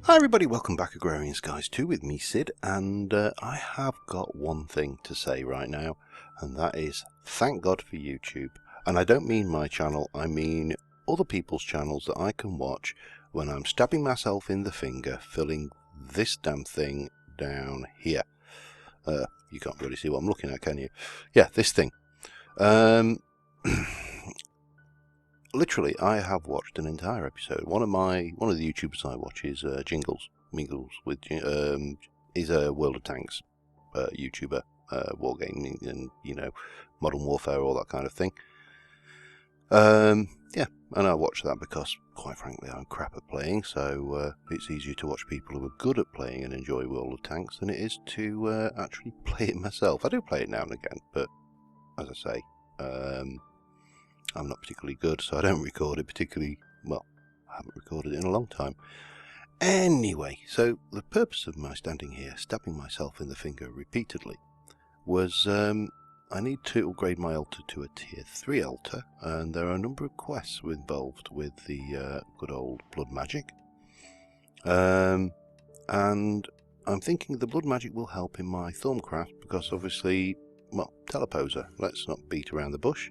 Hi everybody, welcome back Agrarian Skies 2 with me Sid, and I have got one thing to say right now, and that is thank God for YouTube. And I don't mean my channel, I mean other people's channels that I can watch when I'm stabbing myself in the finger filling this damn thing down here. You can't really see what I'm looking at, can you? Yeah, this thing. Literally, I have watched an entire episode. One of the YouTubers I watch is Jingles Mingles with he's a World of Tanks YouTuber, wargaming and Modern Warfare, all that kind of thing. Yeah, and I watch that because, quite frankly, I'm crap at playing. So it's easier to watch people who are good at playing and enjoy World of Tanks than it is to actually play it myself. I do play it now and again, but as I say, I'm not particularly good, so I don't record it particularly well. I haven't recorded it in a long time. Anyway, so the purpose of my standing here, stabbing myself in the finger repeatedly, was I need to upgrade my altar to a tier 3 altar, and there are a number of quests involved with the good old blood magic. And I'm thinking the blood magic will help in my Thorncraft, because obviously, well, teleposer, let's not beat around the bush.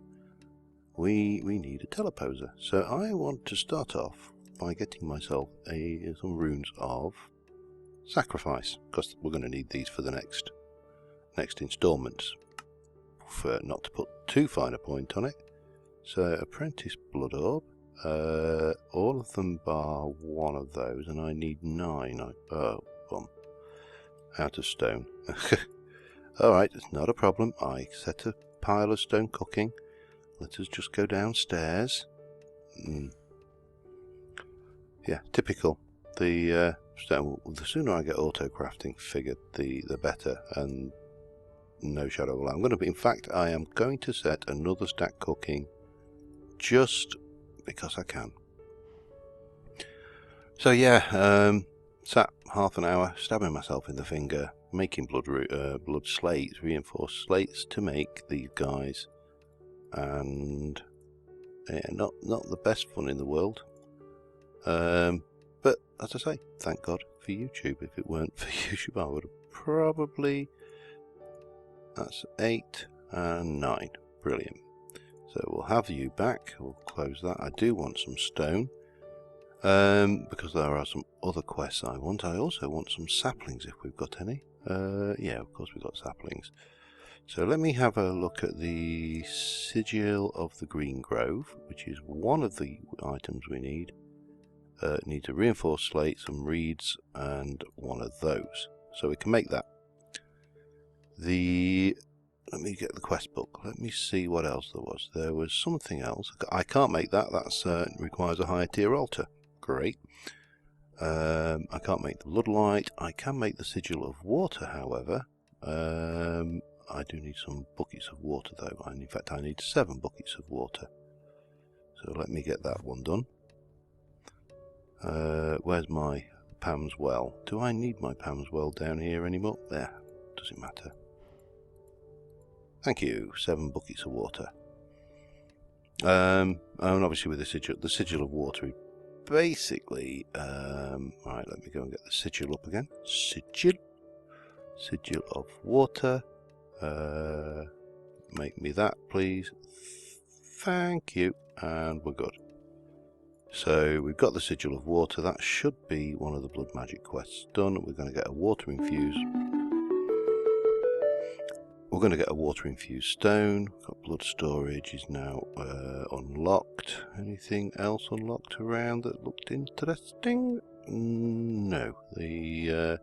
We need a teleposer. So I want to start off by getting myself some runes of sacrifice, because we're going to need these for the next instalments, for not to put too fine a point on it. So apprentice blood orb, all of them bar one of those, and I need 9. Out of stone. Alright, it's not a problem. I set a pile of stone cooking. Let us just go downstairs. Yeah, typical. The sooner I get auto crafting figured, the better, and no shadow of a doubt. In fact, I am going to set another stack cooking just because I can. So yeah, sat half an hour stabbing myself in the finger, making blood slates, reinforced slates to make these guys. And yeah, not the best fun in the world, but as I say, thank God for YouTube. If it weren't for YouTube, I would have probably... That's 8 and 9, brilliant. So we'll have you back, we'll close that. I do want some stone, because there are some other quests I want. I also want some saplings if we've got any. Yeah, of course we've got saplings. So let me have a look at the Sigil of the Green Grove, which is one of the items we need. Need to reinforce slate, some reeds, and one of those. So we can make that. Let me get the quest book. Let me see what else there was. There was something else. I can't make that. That requires a higher tier altar. Great. I can't make the Bloodlight. I can make the Sigil of Water, however. I do need some buckets of water though, and in fact I need 7 buckets of water. So let me get that one done. Where's my Pam's Well? Do I need my Pam's Well down here anymore? There, doesn't matter. Thank you, 7 buckets of water. And obviously with the Sigil of Water, basically, right, let me go and get the Sigil up again. Sigil of Water. Make me that, please. Thank you, and we're good. So we've got the Sigil of Water. That should be one of the blood magic quests done. We're going to get a water infused. We're going to get a water infused stone. Got blood storage is now unlocked. Anything else unlocked around that looked interesting? No. The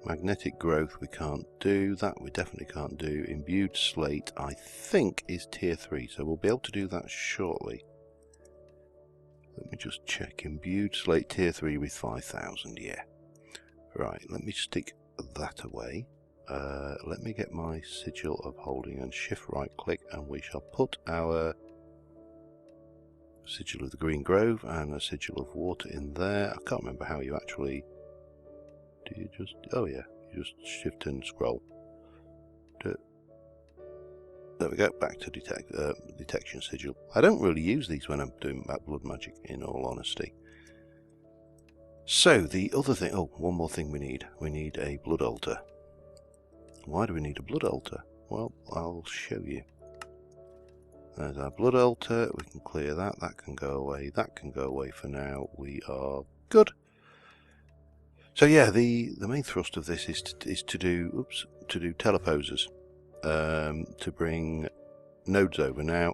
magnetic growth we can't do. That we definitely can't do. Imbued slate I think is tier 3, so we'll be able to do that shortly. Let me just check. Imbued slate tier 3 with 5,000, yeah. Right, let me stick that away. Let me get my Sigil of Holding and shift right click, and we shall put our Sigil of the Green Grove and a Sigil of Water in there. I can't remember how you actually... Do you just... Oh yeah, you just shift and scroll. There we go, back to detection sigil. I don't really use these when I'm doing blood magic, in all honesty. So the other thing, oh, one more thing we need a blood altar. Why do we need a blood altar? Well, I'll show you. There's our blood altar, we can clear that, that can go away for now, we are good. So yeah, the main thrust of this is to do teleposers, to bring nodes over. Now,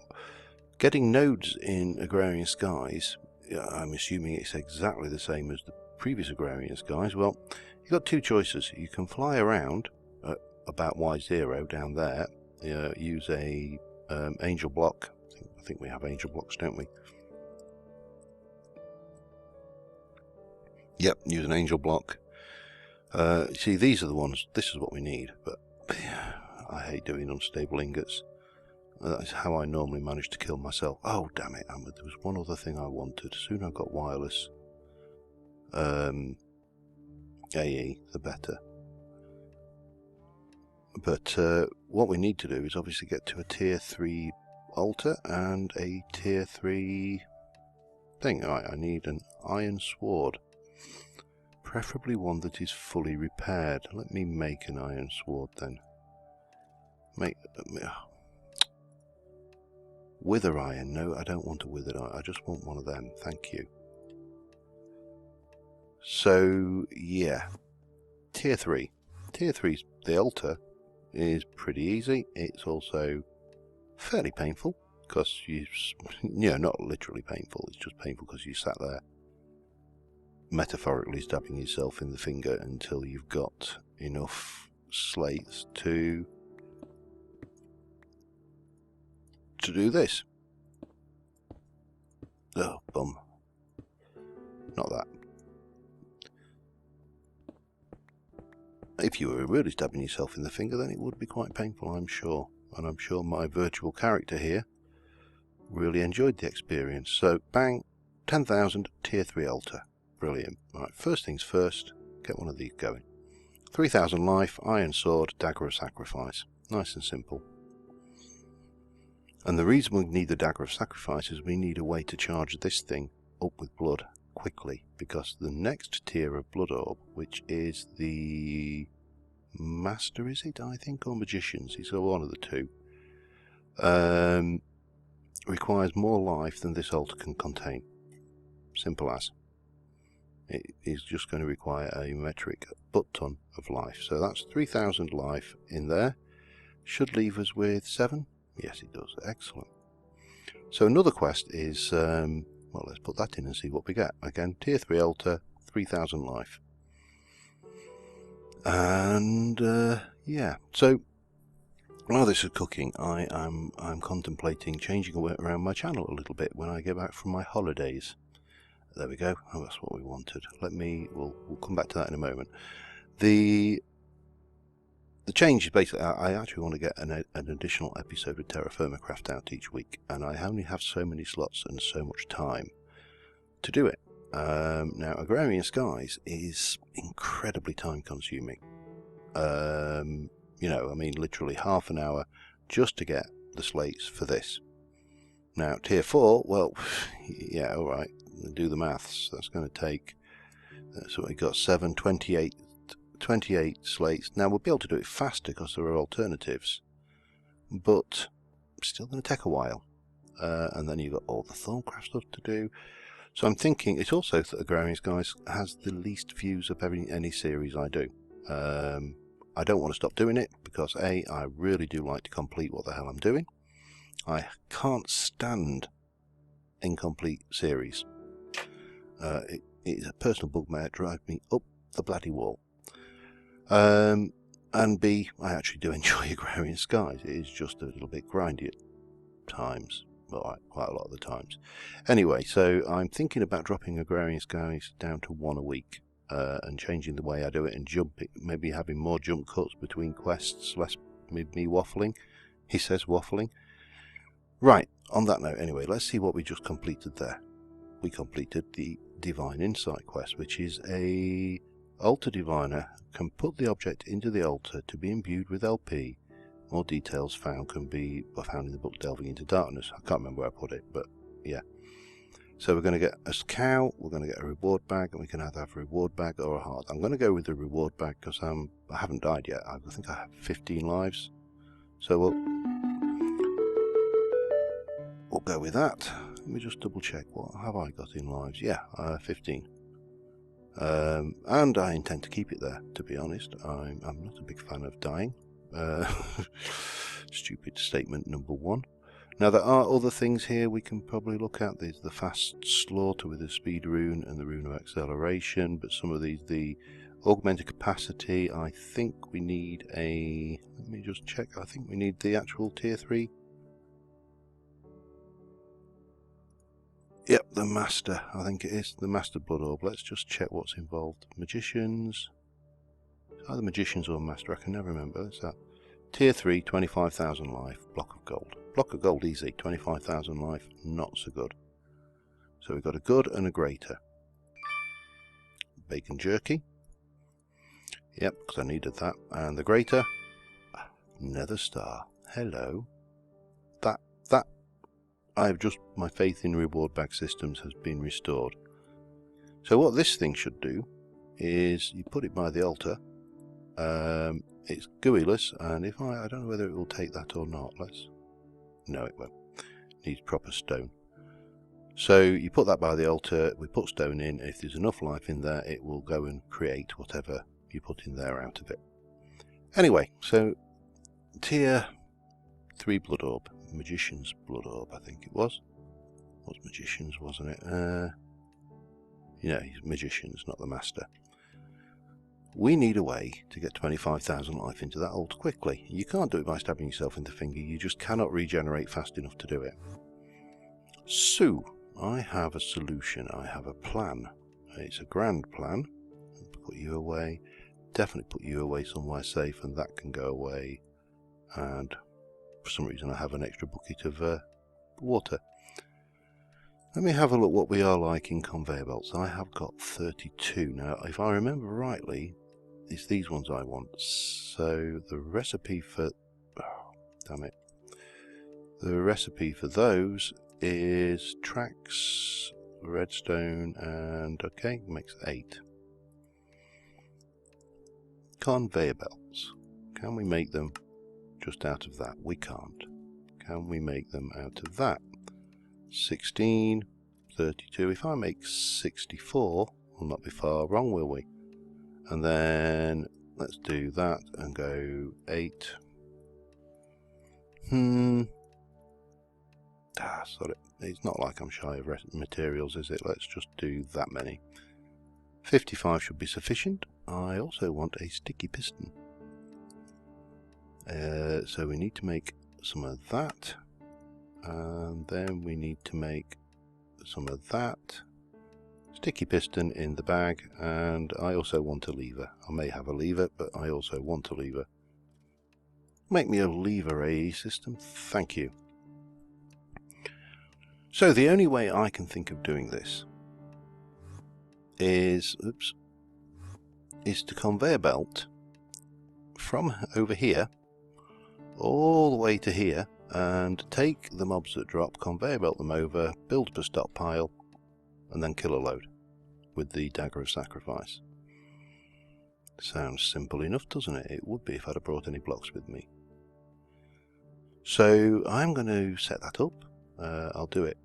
getting nodes in Agrarian Skies, I'm assuming it's exactly the same as the previous Agrarian Skies. Well, you've got two choices. You can fly around at about Y0 down there, use a angel block. I think we have angel blocks, don't we? Yep, use an angel block. See, these are the ones, this is what we need, but I hate doing unstable ingots. That's how I normally manage to kill myself. Oh, damn it, there was one other thing I wanted. Soon I've got wireless. AE, the better. But what we need to do is obviously get to a tier 3 altar and a tier 3 thing. Right, I need an iron sword. Preferably one that is fully repaired. Let me make an iron sword then. Wither iron. No, I don't want a withered iron. I just want one of them. Thank you. So, yeah. Tier 3. Tier 3's the altar is pretty easy. It's also fairly painful because not literally painful. It's just painful because you sat there metaphorically stabbing yourself in the finger until you've got enough slates to do this. Oh, bum. Not that. If you were really stabbing yourself in the finger, then it would be quite painful, I'm sure. And I'm sure my virtual character here really enjoyed the experience. So, bang, 10,000 tier 3 altar. Brilliant. Right, first things first, get one of these going. 3,000 life, iron sword, dagger of sacrifice. Nice and simple. And the reason we need the dagger of sacrifice is we need a way to charge this thing up with blood quickly, because the next tier of Blood Orb, which is the Master, is it, I think, or Magicians, it's one of the two, requires more life than this altar can contain. Simple as. It is just going to require a metric butt-ton of life. So that's 3,000 life in there. Should leave us with 7. Yes, it does. Excellent. So another quest is, well, let's put that in and see what we get. Again, tier 3 altar, 3,000 life. And, yeah. So, while this is cooking, I'm contemplating changing around my channel a little bit when I get back from my holidays. There we go. Oh, that's what we wanted. We'll come back to that in a moment. The change is basically, I actually want to get an additional episode of Terra Firma Craft out each week, and I only have so many slots and so much time to do it. Now, Agrarian Skies is incredibly time consuming. I mean, literally half an hour just to get the slates for this. Now, tier 4, well, yeah, alright, do the maths. That's going to take, so we got 7, 28 slates. Now, we'll be able to do it faster because there are alternatives, but still going to take a while. And then you've got all the Thorncraft stuff to do. So I'm thinking it's also that Agrarian Skies has the least views of any series I do. I don't want to stop doing it because A, I really do like to complete what the hell I'm doing. I can't stand incomplete series. It's a personal bugbear, drives me up the bloody wall. And B, I actually do enjoy Agrarian Skies. It is just a little bit grindy at times. Well, quite a lot of the times. Anyway, so I'm thinking about dropping Agrarian Skies down to 1 a week. And changing the way I do it and maybe having more jump cuts between quests, less me waffling. He says waffling. Right, on that note, anyway, let's see what we just completed there. We completed the Divine Insight quest, which is a altar diviner can put the object into the altar to be imbued with LP. More details can be found in the book Delving into Darkness. I can't remember where I put it, but yeah. So we're going to get a cow, we're going to get a reward bag, and we can either have a reward bag or a heart. I'm going to go with the reward bag because I haven't died yet. I think I have 15 lives. So we'll go with that. Let me just double check. What have I got in lives? Yeah, 15. And I intend to keep it there, to be honest. I'm not a big fan of dying. Stupid statement number one. Now there are other things here we can probably look at. There's the fast slaughter with the speed rune and the rune of acceleration, but some of these, the augmented capacity, I think we need a, let me just check, I think we need the actual tier 3. Yep, the master, I think it is, the master blood orb. Let's just check what's involved. Magicians, either magicians or master, I can never remember. That's that. Tier 3, 25,000 life, block of gold. Block of gold easy, 25,000 life, not so good. So we've got a good and a greater. Bacon jerky. Yep, because I needed that. And the greater, nether star. Hello. That, I've just, my faith in reward bag systems has been restored. So what this thing should do is you put it by the altar. It's GUI-less, and if I don't know whether it will take that or not. No, it won't. It needs proper stone. So you put that by the altar, we put stone in, if there's enough life in there, it will go and create whatever you put in there out of it. Anyway, so tier 3 blood orb, magician's blood orb, I think it was. It was magician's, wasn't it? Yeah, he's magician's, not the master. We need a way to get 25,000 life into that altar quickly. You can't do it by stabbing yourself in the finger, you just cannot regenerate fast enough to do it. So, I have a solution, I have a plan. It's a grand plan. Put you away, definitely put you away somewhere safe, and that can go away. And for some reason I have an extra bucket of water. Let me have a look what we are like in conveyor belts. I have got 32. Now, if I remember rightly, it's these ones I want. So the recipe for... Oh, damn it. The recipe for those is tracks, redstone, and... Okay, makes 8. Conveyor belts. Can we make them just out of that? We can't. Can we make them out of that? 16, 32. If I make 64, we'll not be far wrong, will we? And then let's do that and go 8. Sorry, it's not like I'm shy of materials, is it? Let's just do that many. 55 should be sufficient. I also want a sticky piston. So we need to make some of that. And then we need to make some of that. Sticky piston in the bag, and I also want a lever. I may have a lever, but I also want a lever. Make me a lever AE system, thank you. So the only way I can think of doing this is, to conveyor belt from over here all the way to here, and take the mobs that drop, conveyor belt them over, build up a stockpile, and then kill a load with the dagger of sacrifice. Sounds simple enough, doesn't it? It would be if I'd have brought any blocks with me. So I'm going to set that up. I'll do it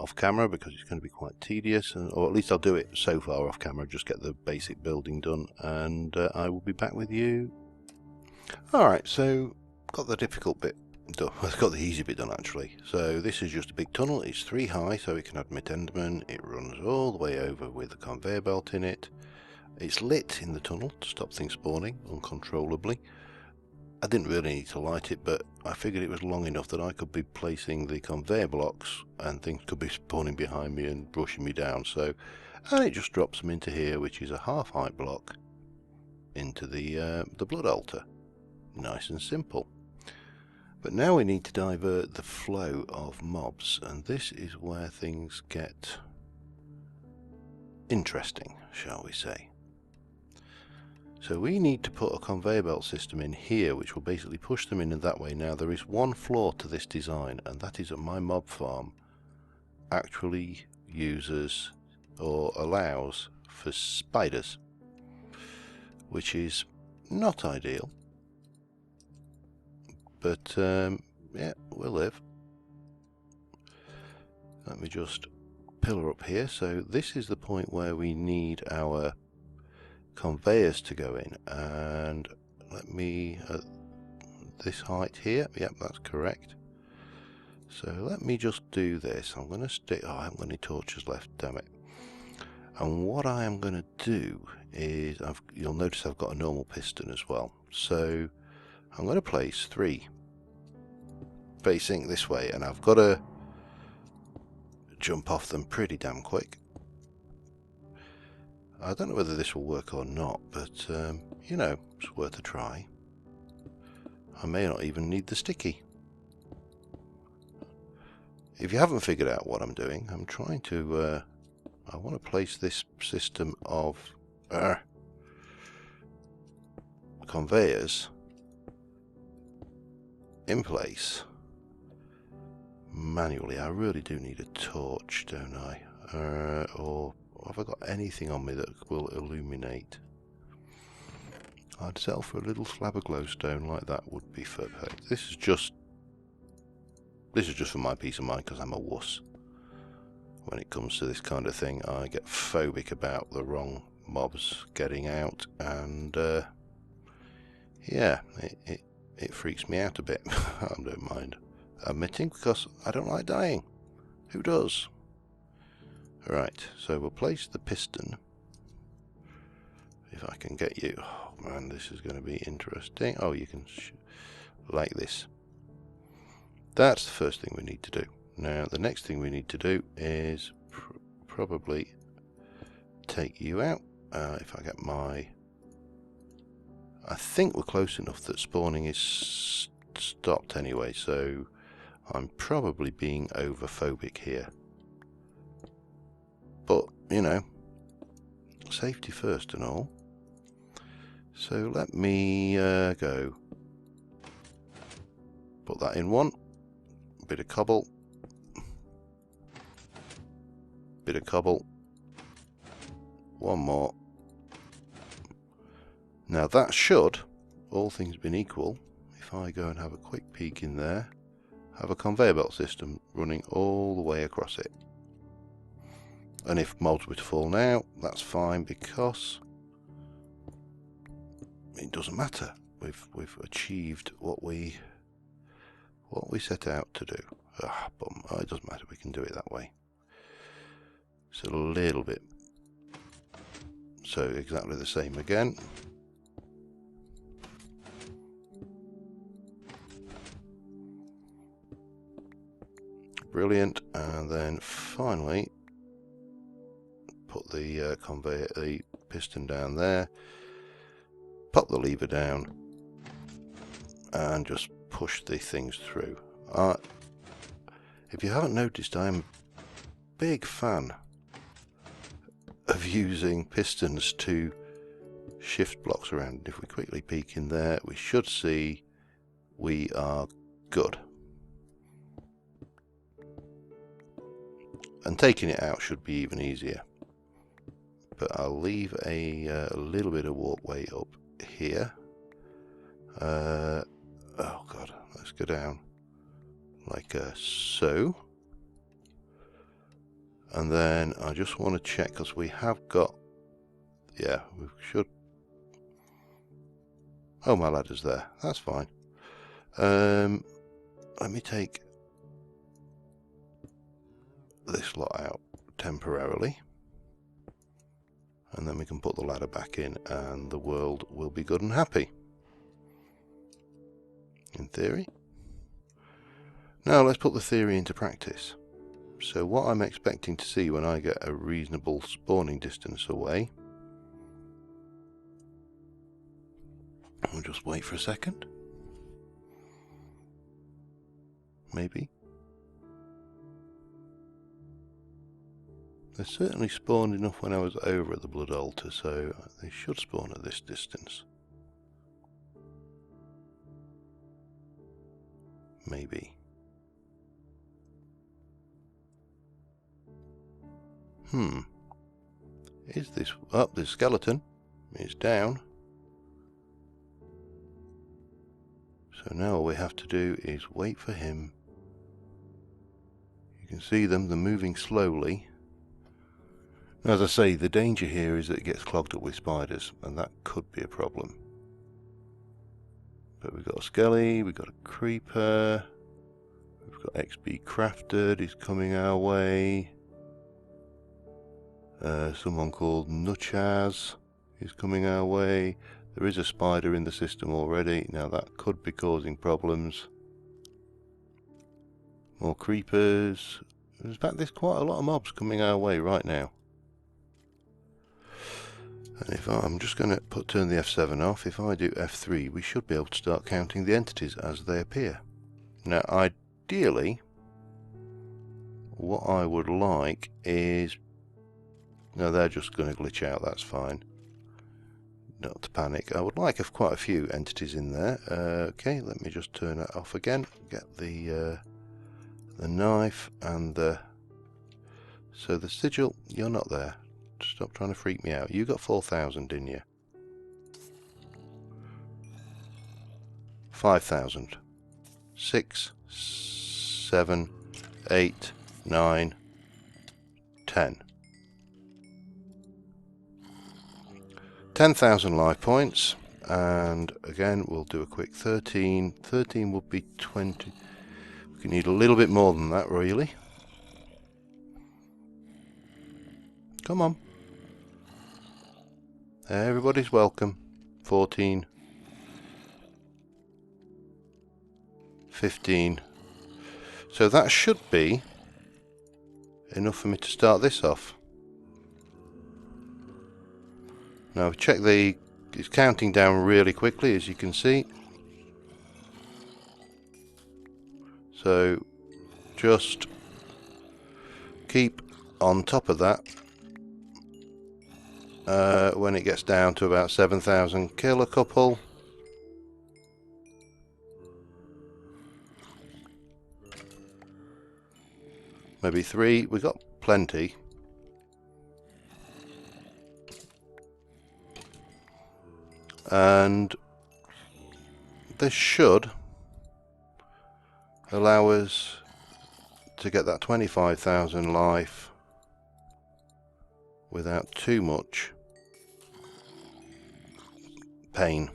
off camera because it's going to be quite tedious, or at least I'll do it so far off camera, just get the basic building done, and I will be back with you. Alright, so got the difficult bit done. I've got the easy bit done actually. So this is just a big tunnel. It's 3 high, so we can admit Enderman. It runs all the way over with a conveyor belt in it. It's lit in the tunnel to stop things spawning uncontrollably. I didn't really need to light it, but I figured it was long enough that I could be placing the conveyor blocks and things could be spawning behind me and brushing me down. So, and it just drops them into here, which is a half height block into the blood altar. Nice and simple. But now we need to divert the flow of mobs, and this is where things get interesting, shall we say. So we need to put a conveyor belt system in here, which will basically push them in that way. Now there is one flaw to this design, and that is that my mob farm actually uses or allows for spiders, which is not ideal, but yeah, we'll live. Let me just pillar up here. So this is the point where we need our conveyors to go in, and let me this height here. Yep, that's correct. So let me just do this. I'm going to stick. Oh, I haven't got any torches left. Damn it. And what I am going to do is, you'll notice I've got a normal piston as well. So I'm going to place 3 facing this way, and I've got to jump off them pretty damn quick. I don't know whether this will work or not, but you know, it's worth a try. I may not even need the sticky. If you haven't figured out what I'm doing, I'm trying to I want to place this system of conveyors in place manually. I really do need a torch, don't I? Or have I got anything on me that will illuminate? I'd sell for a little slab of glowstone like that would be perfect. This is just for my peace of mind, because I'm a wuss. When it comes to this kind of thing, I get phobic about the wrong mobs getting out, and yeah, it freaks me out a bit. I don't mind admitting, because I don't like dying. Who does? Right, so we'll place the piston. If I can get you. Oh man, this is going to be interesting. Oh, you can like this. That's the first thing we need to do. Now, the next thing we need to do is probably take you out. If I get my... I think we're close enough that spawning is stopped anyway, so I'm probably being overphobic here. But, you know, safety first and all. So let me go. Put that in one. Bit of cobble. Bit of cobble. One more. Now that should, all things being equal, if I go and have a quick peek in there, have a conveyor belt system running all the way across it. And if mobs were to fall now, that's fine, because it doesn't matter. We've achieved what we set out to do. But it doesn't matter. We can do it that way. It's a little bit. So exactly the same again. Brilliant. And then finally, put the conveyor, the piston down there. Pop the lever down, and just push the things through. If you haven't noticed, I'm a big fan of using pistons to shift blocks around. If we quickly peek in there, we should see we are good. And taking it out should be even easier. But I'll leave a little bit of walkway up here. Oh god, let's go down like so. And then I just want to check, because we have got, yeah, we should. Oh, my ladder's there. That's fine. Let me take this lot out temporarily, and then we can put the ladder back in, and the world will be good and happy. In theory. Now let's put the theory into practice. So what I'm expecting to see when I get a reasonable spawning distance away, I'll just wait for a second. Maybe. They certainly spawned enough when I was over at the Blood Altar, so they should spawn at this distance. Maybe. Is this up? The skeleton is down. So now all we have to do is wait for him. You can see them, they're moving slowly. As I say, the danger here is that it gets clogged up with spiders, and that could be a problem. But we've got a skelly, we've got a creeper, we've got XP crafted, he's coming our way. Someone called Nuchaz is coming our way. There is a spider in the system already, now that could be causing problems. More creepers. In fact, there's quite a lot of mobs coming our way right now. And if I'm just going to turn the F7 off, if I do F3, we should be able to start counting the entities as they appear. Now, ideally, what I would like is... No, they're just going to glitch out, that's fine. Not to panic. I would like quite a few entities in there. Okay, let me just turn that off again. Get the knife and the... So the sigil, you're not there. Stop trying to freak me out. You got 4,000, didn't you? 5,000. 6, 7, 8, 9, 10. 10,000 life points. And again, we'll do a quick 13. 13 would be 20. We need a little bit more than that, really. Come on. Everybody's welcome. 14. 15. So that should be enough for me to start this off. Now check it's counting down really quickly, as you can see. So just keep on top of that. When it gets down to about 7,000, kill a couple. Maybe 3. We've got plenty. And this should allow us to get that 25,000 life without too much pain.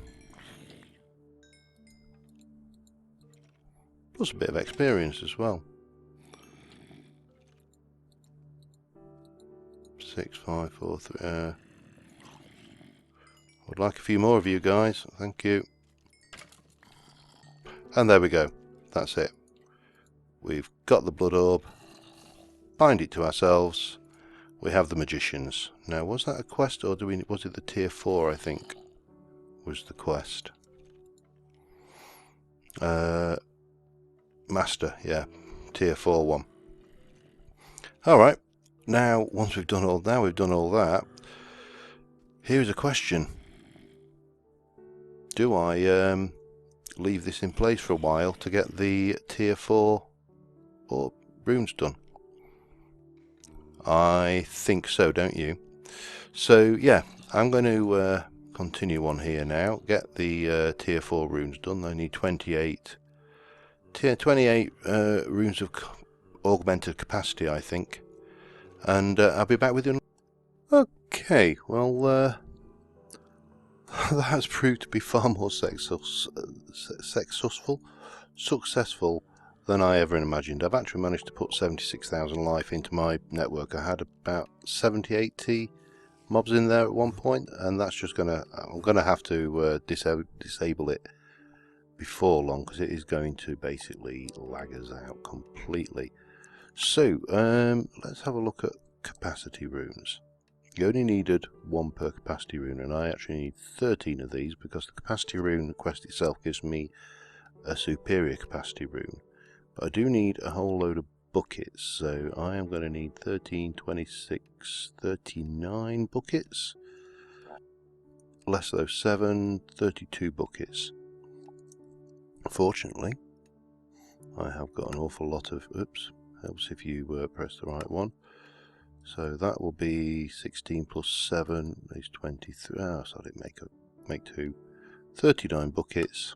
Plus a bit of experience as well. 6, 5, 4, 3. Would like a few more of you guys. Thank you. And there we go. That's it. We've got the Blood Orb. Bind it to ourselves. We have the Magicians. Now, was that a quest, or was it the tier 4, I think, was the quest? Master, yeah. Tier 4 one. Alright. Now, once we've done all that, here's a question. Do I leave this in place for a while to get the tier 4 or runes done? I think so, don't you? So yeah, I'm going to continue on here now. Get the tier 4 runes done. I need 28 runes of augmented capacity, I think. And I'll be back with you. Okay, well, that's proved to be far more successful than I ever imagined. I've actually managed to put 76,000 life into my network. I had about 70, 80 mobs in there at one point, and that's just I'm gonna have to disable it before long, because it is going to basically lag us out completely. So let's have a look at capacity runes. You only needed 1 per capacity rune, and I actually need 13 of these, because the capacity rune quest itself gives me a superior capacity rune. But I do need a whole load of buckets, so I am going to need 13, 26, 39 buckets. Less those 7, 32 buckets. Fortunately, I have got an awful lot of... Oops, helps if you press the right one. So that will be 16 plus 7 is 23. Oh, so I didn't make 2. 39 buckets.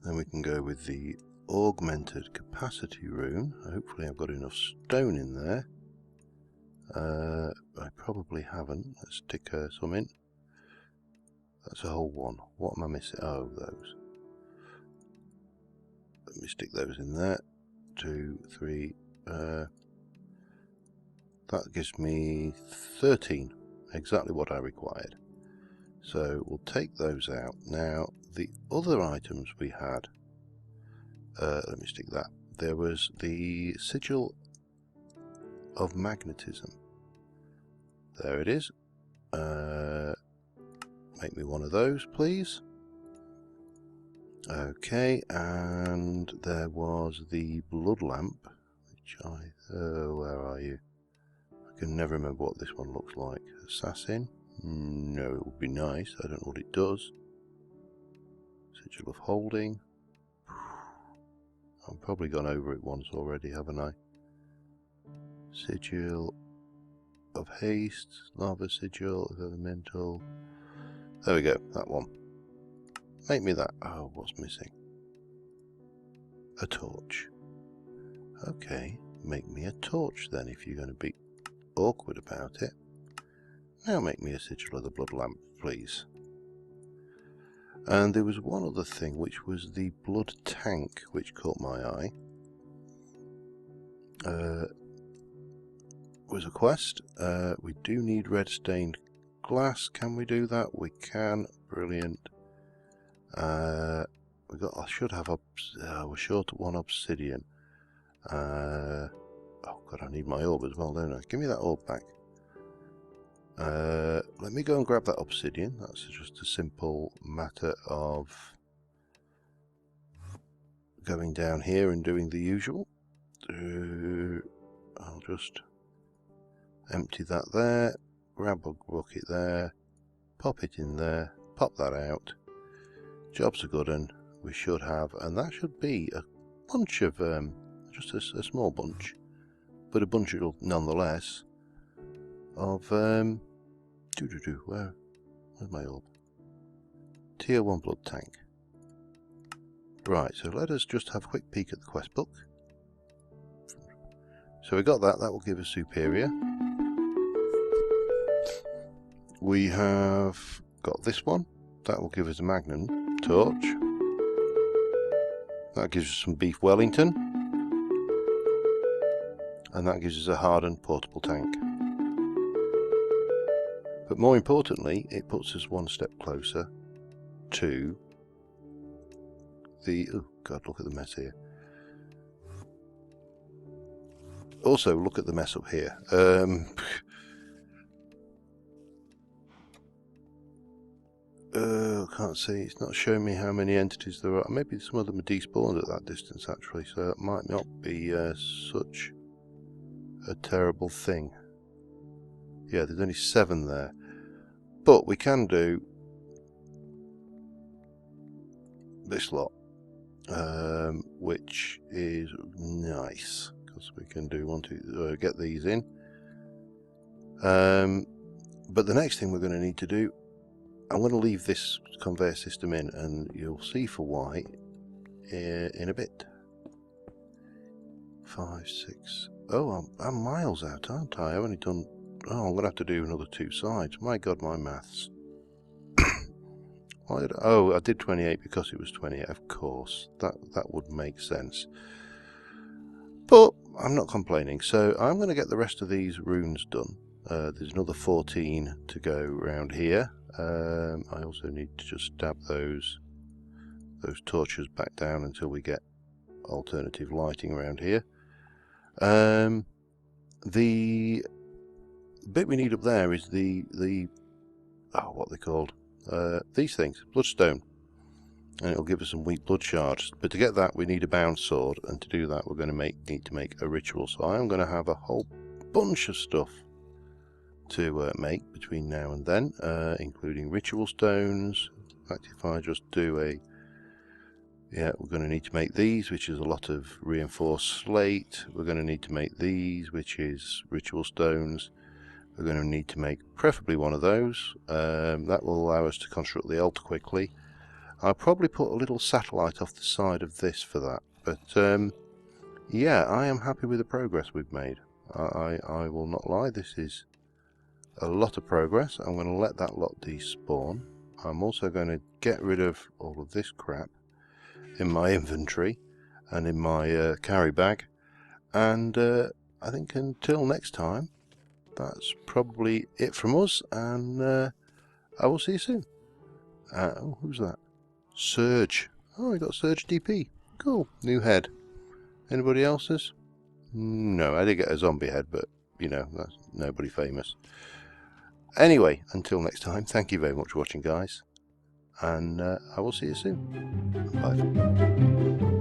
Then we can go with the augmented capacity rune. Hopefully I've got enough stone in there. I probably haven't. Let's stick some in. That's a whole one. What am I missing? Oh, those. Let me stick those in there. 2, 3. That gives me 13. Exactly what I required. So we'll take those out. Now, the other items we had, let me stick that. There was the sigil of magnetism. There it is. Make me one of those, please. Okay, and there was the blood lamp, which where are you? I can never remember what this one looks like. Assassin? No, it would be nice. I don't know what it does. Sigil of holding. I've probably gone over it once already, haven't I? Sigil of haste, lava sigil of elemental. There we go, that one. Make me that. Oh, what's missing? A torch. Okay, make me a torch then if you're going to be awkward about it. Now make me a sigil of the blood lamp, please. And there was one other thing, which was the blood tank, which caught my eye. Was a quest. We do need red stained glass. Can we do that? We can. Brilliant. I should have we're short of 1 obsidian. Oh god, I need my orb as well, don't I? Give me that orb back. Let me go and grab that obsidian. That's just a simple matter of going down here and doing the usual. I'll just empty that there, grab a bucket there, pop it in there, pop that out. Job's a good one. We should have, and that should be a bunch of, just a small bunch, but a bunch of nonetheless, of, where's my orb? Tier 1 blood tank. Right, so let us just have a quick peek at the quest book. So we got that will give us superior. We have got this one, that will give us a magnum torch. That gives us some beef Wellington. And that gives us a hardened portable tank. But more importantly, it puts us one step closer to the... Oh god, look at the mess here. Also, look at the mess up here. Can't see. It's not showing me how many entities there are. Maybe some of them are despawned at that distance, actually, so it might not be such a terrible thing. Yeah, there's only 7 there. But we can do this lot, which is nice, because we can do get these in. But the next thing we're going to need to do, I'm going to leave this conveyor system in, and you'll see for why in a bit. 5, 6. Oh, I'm miles out, aren't I? I've only done... Oh, I'm going to have to do another 2 sides. My god, my maths. I did 28 because it was 28, of course. That would make sense. But I'm not complaining, so I'm going to get the rest of these runes done. There's another 14 to go around here. I also need to just stab those torches back down until we get alternative lighting around here. The bit we need up there is the what they're called, these things, bloodstone, and it'll give us some weak blood shards. But to get that, we need a bound sword, and to do that, we're going to need to make a ritual. So I am going to have a whole bunch of stuff to make between now and then, including ritual stones. In fact, if I just do Yeah, we're going to need to make these, which is a lot of reinforced slate. We're going to need to make these, which is ritual stones. We're going to need to make preferably one of those. That will allow us to construct the altar quickly. I'll probably put a little satellite off the side of this for that. But yeah, I am happy with the progress we've made. I will not lie, this is a lot of progress. I'm going to let that lot despawn. I'm also going to get rid of all of this crap in my inventory and in my carry bag. And I think until next time, that's probably it from us, and I will see you soon. Oh, who's that? Surge. Oh, I got Surge DP. Cool. New head. Anybody else's? No, I did get a zombie head, but, you know, that's nobody famous. Anyway, until next time, thank you very much for watching, guys. And I will see you soon. Bye.